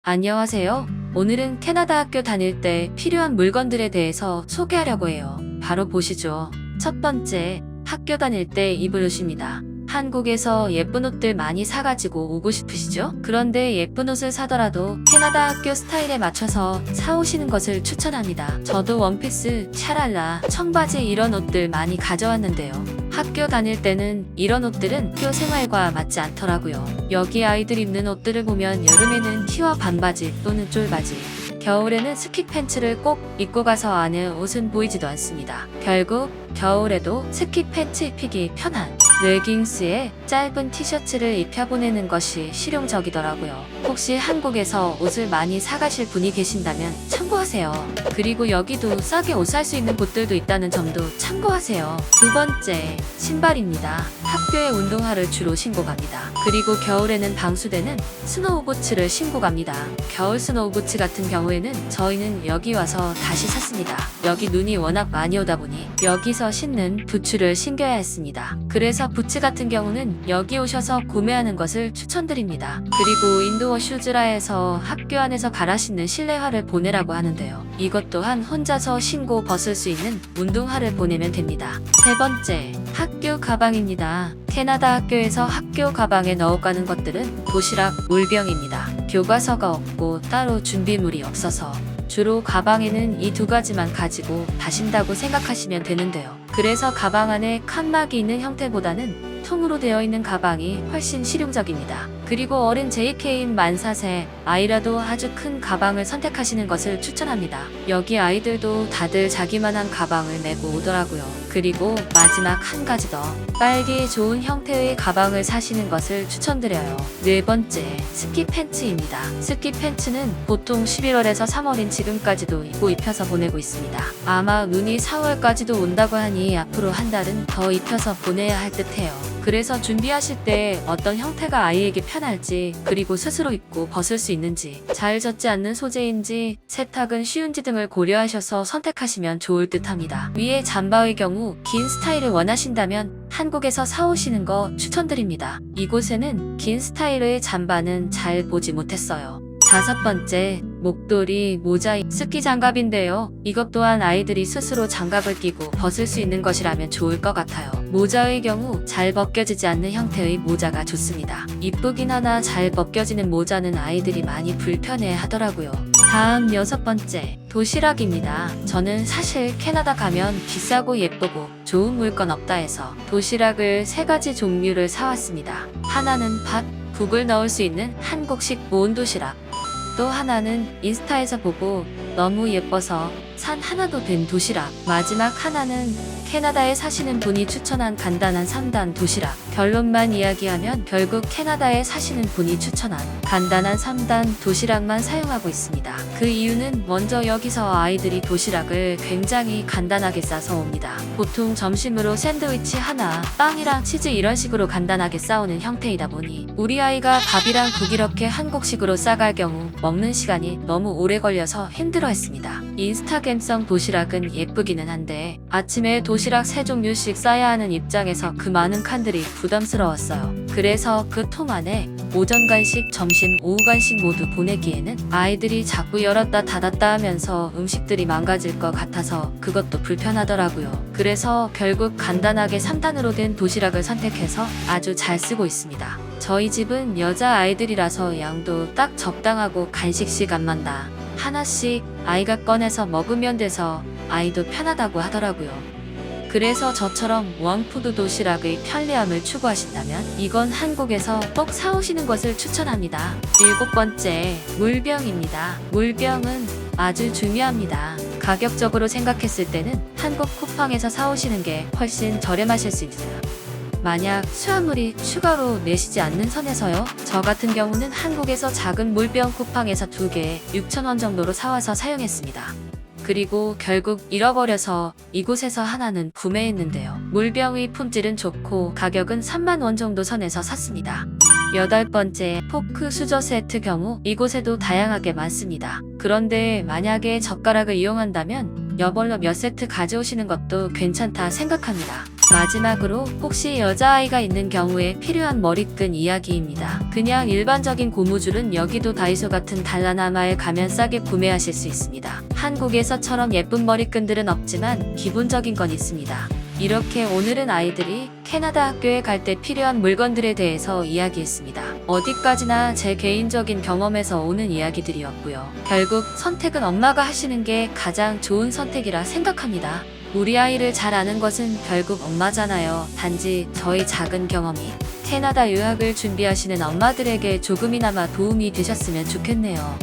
안녕하세요. 오늘은 캐나다 학교 다닐 때 필요한 물건들에 대해서 소개하려고 해요. 바로 보시죠. 첫 번째, 학교 다닐 때 입을 옷입니다. 한국에서 예쁜 옷들 많이 사가지고 오고 싶으시죠? 그런데 예쁜 옷을 사더라도 캐나다 학교 스타일에 맞춰서 사오시는 것을 추천합니다. 저도 원피스, 샤랄라, 청바지 이런 옷들 많이 가져왔는데요. 학교 다닐 때는 이런 옷들은 학교 생활과 맞지 않더라고요. 여기 아이들 입는 옷들을 보면 여름에는 티와 반바지 또는 쫄바지, 겨울에는 스키 팬츠를 꼭 입고 가서 안에 옷은 보이지도 않습니다. 결국 겨울에도 스키 팬츠 입히기 편한 레깅스에 짧은 티셔츠를 입혀보내는 것이 실용적이더라고요. 혹시 한국에서 옷을 많이 사가실 분이 계신다면 참고하세요. 그리고 여기도 싸게 옷 살 수 있는 곳들도 있다는 점도 참고하세요. 두 번째, 신발입니다. 학교에 운동화를 주로 신고 갑니다. 그리고 겨울에는 방수되는 스노우부츠를 신고 갑니다. 겨울 스노우부츠 같은 경우에는 저희는 여기 와서 다시 샀습니다. 여기 눈이 워낙 많이 오다 보니 여기서 신는 부츠를 신겨야 했습니다. 그래서 부츠 같은 경우는 여기 오셔서 구매하는 것을 추천드립니다. 그리고 인도어 슈즈라 해서 학교 안에서 갈아 신는 실내화를 보내라고 하는데요. 이것 또한 혼자서 신고 벗을 수 있는 운동화를 보내면 됩니다. 세 번째, 학교 가방입니다. 캐나다 학교에서 학교 가방에 넣어가는 것들은 도시락, 물병입니다. 교과서가 없고 따로 준비물이 없어서 주로 가방에는 이 두 가지만 가지고 가신다고 생각하시면 되는데요. 그래서 가방 안에 칸막이 있는 형태보다는 통으로 되어 있는 가방이 훨씬 실용적입니다. 그리고 어른 JK인 만 4세 아이라도 아주 큰 가방을 선택하시는 것을 추천합니다. 여기 아이들도 다들 자기만한 가방을 메고 오더라고요. 그리고 마지막 한 가지 더, 빨기 좋은 형태의 가방을 사시는 것을 추천드려요. 네 번째, 스키 팬츠입니다. 스키 팬츠는 보통 11월에서 3월인 지금까지도 입혀서 보내고 있습니다. 아마 눈이 4월까지도 온다고 하니 앞으로 한 달은 더 입혀서 보내야 할 듯해요. 그래서 준비하실 때 어떤 형태가 아이에게 편할지, 그리고 스스로 입고 벗을 수 있는지, 잘 젖지 않는 소재인지, 세탁은 쉬운지 등을 고려하셔서 선택하시면 좋을 듯 합니다. 위에 잠바의 경우 긴 스타일을 원하신다면 한국에서 사오시는 거 추천드립니다. 이곳에는 긴 스타일의 잠바는 잘 보지 못했어요. 다섯 번째, 목도리, 모자, 스키 장갑인데요. 이것 또한 아이들이 스스로 장갑을 끼고 벗을 수 있는 것이라면 좋을 것 같아요. 모자의 경우 잘 벗겨지지 않는 형태의 모자가 좋습니다. 이쁘긴 하나 잘 벗겨지는 모자는 아이들이 많이 불편해 하더라고요. 다음 여섯 번째, 도시락입니다. 저는 사실 캐나다 가면 비싸고 예쁘고 좋은 물건 없다 해서 도시락을 3가지 종류를 사왔습니다. 하나는 밥, 국을 넣을 수 있는 한국식 보온 도시락, 또 하나는 인스타에서 보고 너무 예뻐서 산 하나도 된 도시락, 마지막 하나는 캐나다에 사시는 분이 추천한 간단한 3단 도시락. 결론만 이야기하면 결국 캐나다에 사시는 분이 추천한 간단한 3단 도시락만 사용하고 있습니다. 그 이유는 먼저 여기서 아이들이 도시락을 굉장히 간단하게 싸서 옵니다. 보통 점심으로 샌드위치 하나, 빵이랑 치즈 이런 식으로 간단하게 싸오는 형태이다 보니 우리 아이가 밥이랑 국 이렇게 한국식으로 싸갈 경우 먹는 시간이 너무 오래 걸려서 힘들어했습니다. 인스타그램성 도시락은 예쁘기는 한데 아침에 도시락 3종류씩 싸야 하는 입장에서 그 많은 칸들이 부담스러웠어요. 그래서 그 통 안에 오전 간식, 점심, 오후 간식 모두 보내기에는 아이들이 자꾸 열었다 닫았다 하면서 음식들이 망가질 것 같아서 그것도 불편하더라고요. 그래서 결국 간단하게 3단으로 된 도시락을 선택해서 아주 잘 쓰고 있습니다. 저희 집은 여자 아이들이라서 양도 딱 적당하고 간식 시간만 다 하나씩 아이가 꺼내서 먹으면 돼서 아이도 편하다고 하더라고요. 그래서 저처럼 원푸드 도시락의 편리함을 추구하신다면 이건 한국에서 꼭 사오시는 것을 추천합니다. 일곱 번째, 물병입니다. 물병은 아주 중요합니다. 가격적으로 생각했을 때는 한국 쿠팡에서 사오시는 게 훨씬 저렴하실 수 있어요. 만약 수화물이 추가로 내시지 않는 선에서요. 저 같은 경우는 한국에서 작은 물병 쿠팡에서 2개 6,000원 정도로 사와서 사용했습니다. 그리고 결국 잃어버려서 이곳에서 하나는 구매했는데요. 물병의 품질은 좋고 가격은 3만 원 정도 선에서 샀습니다. 여덟 번째, 포크 수저 세트 경우 이곳에도 다양하게 많습니다. 그런데 만약에 젓가락을 이용한다면 여벌로 몇 세트 가져오시는 것도 괜찮다 생각합니다. 마지막으로 혹시 여자아이가 있는 경우에 필요한 머리끈 이야기입니다. 그냥 일반적인 고무줄은 여기도 다이소 같은 단라나마에 가면 싸게 구매하실 수 있습니다. 한국에서처럼 예쁜 머리끈들은 없지만 기본적인 건 있습니다. 이렇게 오늘은 아이들이 캐나다 학교에 갈 때 필요한 물건들에 대해서 이야기했습니다. 어디까지나 제 개인적인 경험에서 오는 이야기들이었고요. 결국 선택은 엄마가 하시는 게 가장 좋은 선택이라 생각합니다. 우리 아이를 잘 아는 것은 결국 엄마잖아요. 단지 저희 작은 경험이 캐나다 유학을 준비하시는 엄마들에게 조금이나마 도움이 되셨으면 좋겠네요.